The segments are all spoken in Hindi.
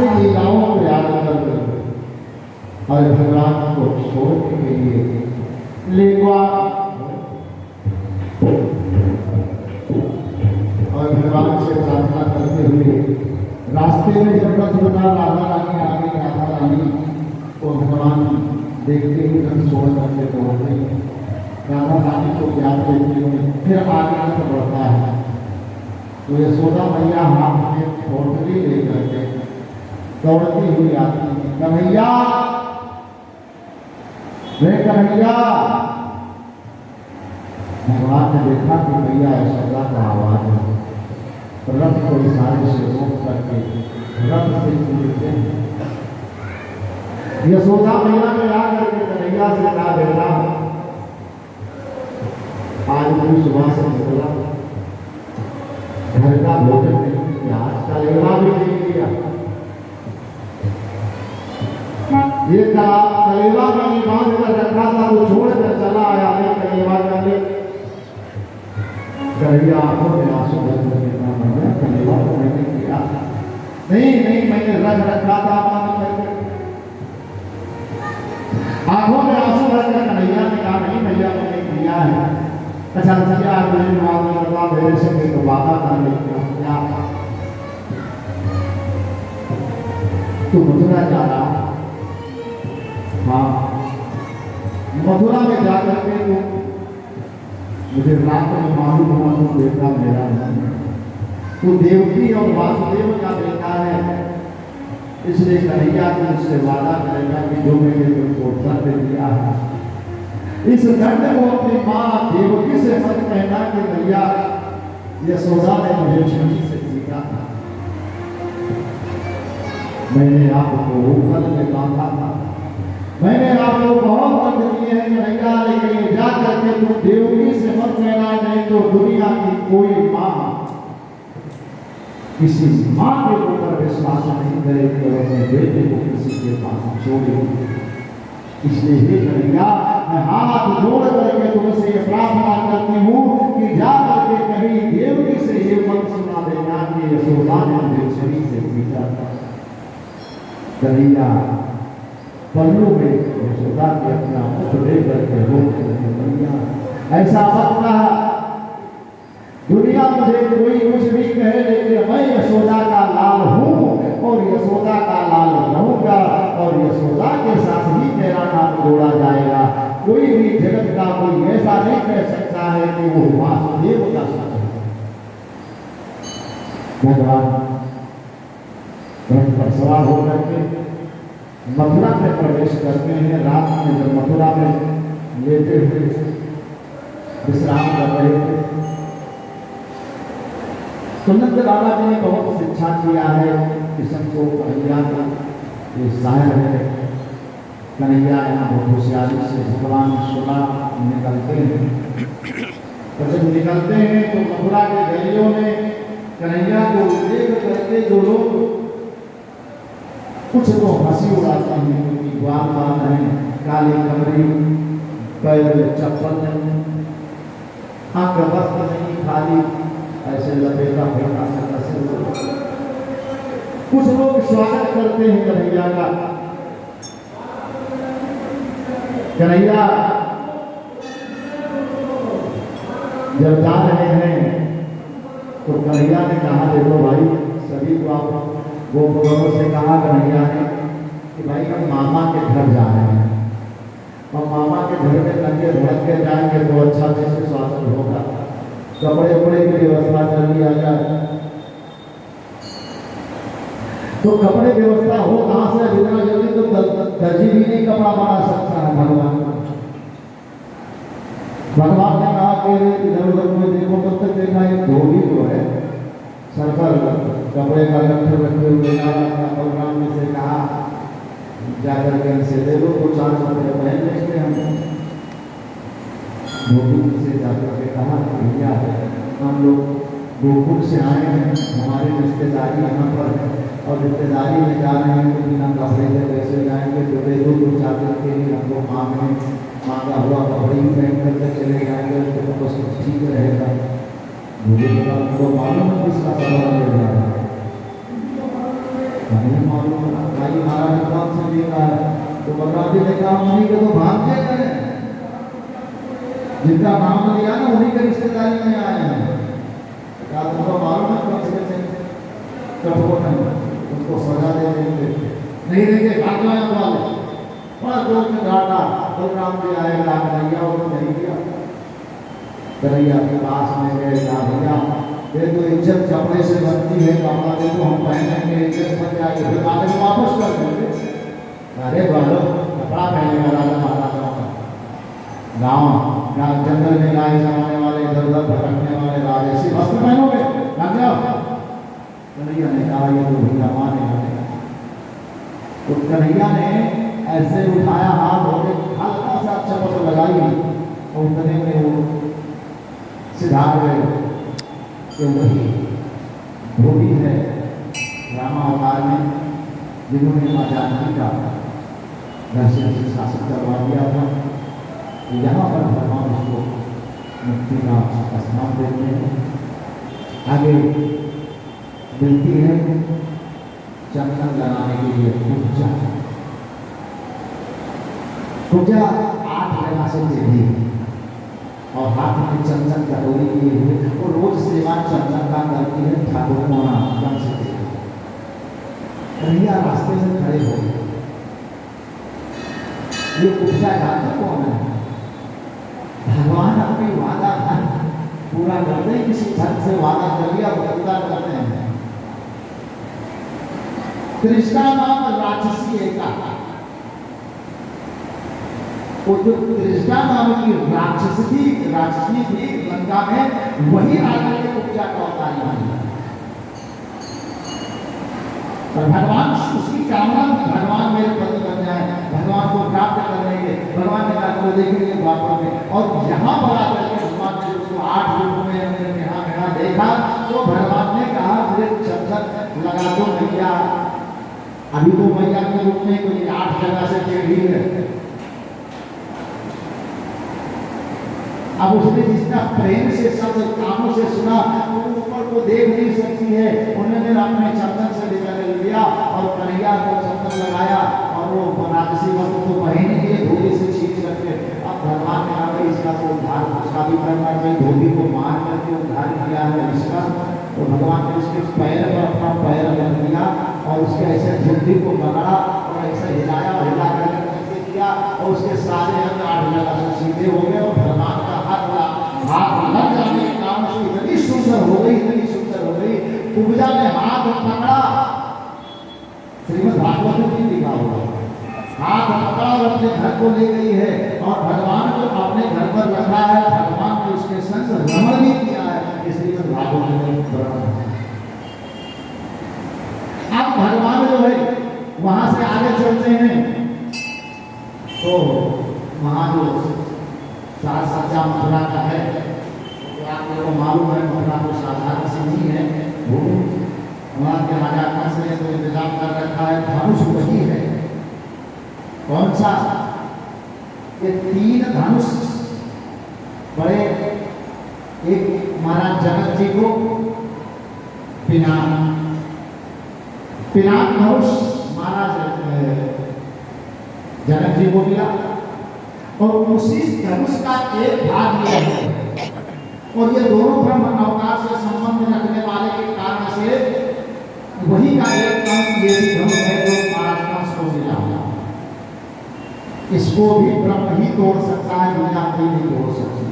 सारी लीलाओं को याद कर और भगवान को छोड़ने के लिए लेवा और भगवान से प्रार्थना करते हुए रास्ते में जब रथ रुका, राधा रानी आ गई, राधा रानी को भगवान देखते हुए रथ छोड़ करके दौड़ते हैं। राधा रानी को ज्ञान देते हुए फिर आगे रथ बढ़ता है तो यशोदा मैया हाथ में पोटली लेकर के दौड़ती हुई आती है। कन्हैया, रे कन्हैया। भगवान ने देखा कि मैया यशोदा का आवाज है, रथ को इशारे से रोक करके रथ से कूदते हैं। यशोदा मैया ने आकर के कन्हैया से कहा, बेटा आज तू सुबह से निकला, घर का भोजन नहीं किया, आज का लेवा भी नहीं किया, ये कलेवा मैंने बांध कर रखा था, वो छोड़ कर चला आया, नहीं कलेवा करने। कन्हैया आंखों में आंसू भर कर मैंने कलेवा तो मैंने किया, नहीं मैंने रख रखा था बांध करके। आंखों में आंसू भर कर कन्हैया ने कहा, नहीं भैया मैंने किया है। अच्छा भैया मेरे माँ ने बता, मेरे से कोई वादा कर लिया, तू मथुरा जा रहा, हाँ मथुरा में जाकर के तो मुझे रात में मालूम हुआ तो बेटा मेरा नहीं, तू देवकी और वासुदेव का बेटा है, इसलिए कन्हैया ने उससे वादा करेगा कि जो मैंने तुमको दंड दिया है, इस दंड को अपनी माँ देवकी से मत कहना कि भैया यशोदा ने मुझे छुरी से जीता था, मैंने आपको ऊपर में बांधा था, मैंने आपको बहुत दंड दिए हैं कन्हैया, लेकिन जा करके तुम देवकी से मत कहना, नहीं तो दुनिया की कोई माँ किसी माँ के ऊपर विश्वास नहीं करेगी और अपने बेटे को किसी के पास छोड़ेगी। इसलिए हे कन्हैया, मैं हाथ जोड़ करके तुमसे ये प्रार्थना करती हूँ कि जा करके कहीं देवकी से ये मत सुना देना कि यशोदा ने मुझे छुरी से पीटा था। कन्हैया पल्लू में यशोदा के अपना पुत्र लेकर के रोक कन्हैया ऐसा मत कहा, दुनिया मुझे कोई कुछ भी कहे, लेकिन मैं यशोदा का लाल हूँ और यशोदा का लाल रहूंगा और यशोदा के साथ ही तेरा नाम जोड़ा जाएगा। कोई भी जगत का कोई ऐसा नहीं कह सकता है कि वो वासुदेव का साथ है। भगवान रथ पर सवार होकर के मथुरा में प्रवेश करते हैं। रात में जब मथुरा में लेटे हुए विश्राम कर रहे थे तो नंद बाबा जी ने बहुत शिक्षा किया है किशन को। कन्हैया का ये शायर है, कन्हैया यहाँ बहुत होशियारी से भगवान सुना निकलते हैं। तो जब निकलते हैं तो मथुरा के गलियों में कन्हैया को देख करके जो लोग कुछ तो हंसी उड़ाते हैं, क्योंकि ग्वाल बांध है, काली कमरी, पैर में चप्पल नहीं, आंख का वस्त्र नहीं, खाली ऐसे लपेटा फेंका से कुछ लोग स्वागत करते हैं कन्हैया का। कन्हैया जब जा रहे हैं तो कन्हैया ने कहा, देखो भाई सभी को आप वो गोरों से कहा कन्हैया ने कि भाई हम मामा के घर जा रहे हैं और मामा के घर में नंगे भड़क के जाएंगे तो अच्छा से स्वागत होगा, कपड़े उपड़े की व्यवस्था कर लिया जाए। तो कपड़े व्यवस्था हो कहाँ से, इतना जल्दी तो दर्जी भी नहीं कपड़ा बना सकता है। भगवान ने कहा कि इधर उधर कोई देखो तब तक देखा एक धोबी जो है सर पर कपड़े का गट्ठर रखे हुए प्रोग्राम में से कहा जाकर के इनसे दे दो तो 4 कपड़े पहन लेंगे हम। धोबी से जाकर के कहा, भैया हम लोग गोकुल से आए हैं, हमारी रिश्तेदारी यहाँ पर है और रिश्तेदारी में जा रहे हैं तो बिना कपड़े से कैसे जाएंगे, तो दे दो 2-4 दिन के लिए हमको मांगा हुआ कपड़े ही पहन करके चले जाएंगे तो बस ठीक रहेगा। मुझे तो मालूम है किसका सवाल ले रहा है। हमें मालूम है भाई महाराज कौन से लेता है, तो बलराम जी ने कहा उन्हीं के तो भांजे करें, जिनका नाम लिया ना उन्हीं के रिश्तेदारी में आए हैं। क्या तुमको मालूम है कौन से कठोर है, उनको सजा दे देंगे, नहीं देंगे भाग जाए वाले। बड़ा जोर में डांटा, बलराम जी आए कन्हैया और नहीं दिया। कन्हैया के पास में गए, कहा भैया ये तो इज्जत कपड़े से बनती है, कपड़ा देखो हम पहनेंगे इज्जत बन जाएगी, फिर बाद में वापस कर देंगे। अरे बोलो कपड़ा पहनेगा राजा महाराजाओं का, गाँव जंगल में गाय चराने वाले, इधर उधर भटकने वाले राजा ऐसे वस्त्र पहनोगे, लग जाओ। कन्हैया ने कहा ये तो भैया माने। तो कन्हैया ने ऐसे उठाया हाथ और हल्का सा चपट लगाई और उतने में वो सिधार गए कि वही धोबी है रामावतार में, जिन्होंने मां जानकी का दर्शन से शासन करवा दिया था। यहाँ पर भगवान उसको मुक्ति का स्नान देते हैं। आगे मिलती है चंदन लगाने के लिए पूजा। पूजा 8 जगह से टेढ़ी और हाथ में चंदन कटोरी लिए हुए और रोज सेवा चंदन का करती है ठाकुर मोना कम से कन्हैया रास्ते में खड़े हो गए। ये पूजा जानते कौन है? भगवान अपनी वादा पूरा करते हैं, किसी धन से वादा कर लिया पूरा करते हैं। कृष्णा नाम राक्षसी एका, वो जो कृष्णा नाम की राक्षसी थी लंका में, वही आगे के उपजा का अवतार बनी। और भगवान उसकी कामना भगवान मेरे पति बन जाए, भगवान को प्राप्त कर लेंगे। भगवान ने कहा वो देखेंगे द्वापर में, और यहाँ पर आकर के भगवान ने उसको 8 रूपों में यहाँ देखा तो भगवान ने कहा मुझे चंदन लगा दो भैया। अभी तो मैया के रूप में कोई 8 जगह से टेढ़ी है। अब उसने जिसका प्रेम से सब कानों से सुना वो ऊपर को देख नहीं सकती है, उन्होंने अपने चंदन से लेकर लिया और कन्हैया को चंदन लगाया और वो राक्षसी वस्त्र को पहनने के लिए धोबी से छीन करके अब भगवान ने कहा इसका तो उद्धार उसका भी करना चाहिए। धोबी को मार करके उद्धार किया है इसका, तो भगवान ने उसके पैर पर अपना पैर रख दिया और उसके ऐसे झुंडी को पकड़ा और ऐसे हिलाया और हिला करके ऐसे किया और उसके सारे अंग 8 जगह से सीधे हो गए और भगवान का हाथ लग जाने के कारण से इतनी सुंदर हो गई, इतनी सुंदर हो गई। पूजा ने हाथ पकड़ा, श्रीमद् भागवत में लिखा हुआ हाथ पकड़ा और अपने घर को ले गई है और भगवान को अपने घर पर रखा है। भगवान ने उसके संग रमण भी किया है, इसलिए भागवत में वर्णन है। अब भगवान जो है वहां से आगे चलते हैं तो वहां जो साज सज्जा मथुरा का है, तो आप लोगों को मालूम है मथुरा को साधारण से नहीं है, वहां के राजा कंस ने तो इंतजाम कर रखा है। धनुष वही है, कौन सा? ये 3 धनुष बड़े, एक महाराज जनक जी को पिनाक धनुष महाराज जनक जी को मिला और उसी धनुष का एक भाग लिया है। और ये दोनों ब्रह्म अवतार से संबंध रखने वाले के कारण से वही का एक अंश ये भी धनुष है जो महाराज कंस को मिला। इसको भी ब्रह्म ही तोड़ सकता है, दुनिया कोई नहीं तोड़ सकती।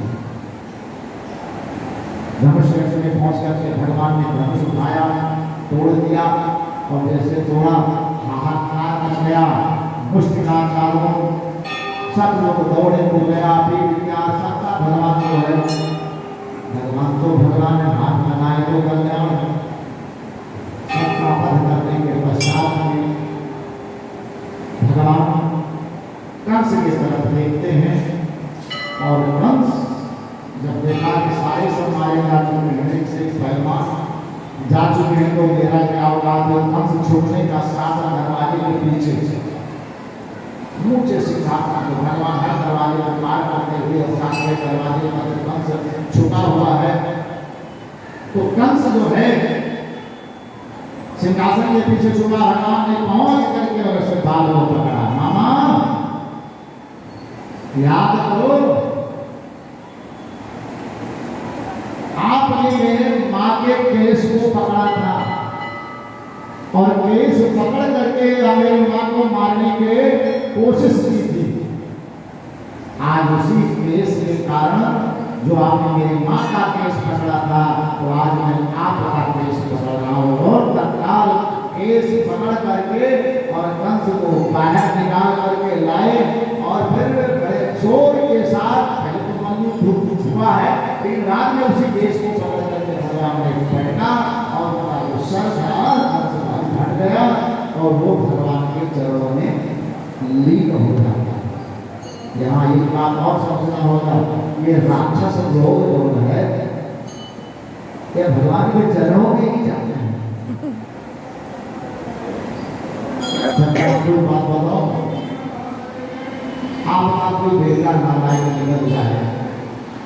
धनुष में पहुंच करके भगवान ने धनुष उठाया, तोड़ दिया और जैसे तोड़ा हाहाकार मच गया, मुष्टिकाचारों सब लोग दौड़े हो गया, सबका भगवान जो है भगवान ने हाथ लगाए तो कल्याण सबका वध करने के पश्चात में भगवान कंस की तरफ देखते हैं और कंस जब देखा कि सारे सब मारे जा चुके हैं, से पहलवान जा चुके हैं, तो मेरा क्या होगा? तो कंस छूटने का साथ दरवाजे के पीछे मुझे सिखाता तो भगवान हर दरवाजे को पार करते हुए सामने दरवाजे पर कंस छुपा हुआ है। तो कंस जो है सिंहासन के पीछे छुपा हनुमान ने पहुंच करके और उसके बाल को पकड़ा। मामा याद करो, आपने मेरे माँ के केस को पकड़ा था और केस पकड़ करके मेरी माँ को मारने की कोशिश की थी। आज उसी केस के कारण जो आपने मेरी माँ का केस पकड़ा था, तो आज मैं आपका केस पकड़ रहा हूँ। और तत्काल केस पकड़ करके और कंस को बाहर निकाल करके लाए और फिर बड़े जोर के साथ, पहले तो मंदिर छुपा है, लेकिन रात में उसी केस को पकड़ करके भगवान ने बैठा और उनका गुस्सा हट गया और वो भगवान के चरणों में लीन हो जाता। यहाँ एक बात और समझना होगा, ये राक्षस लोग है क्या भगवान के चरणों में ही जाते हैं? कोई बात बताओ, आपका कोई बेटा नारायण निकल जाए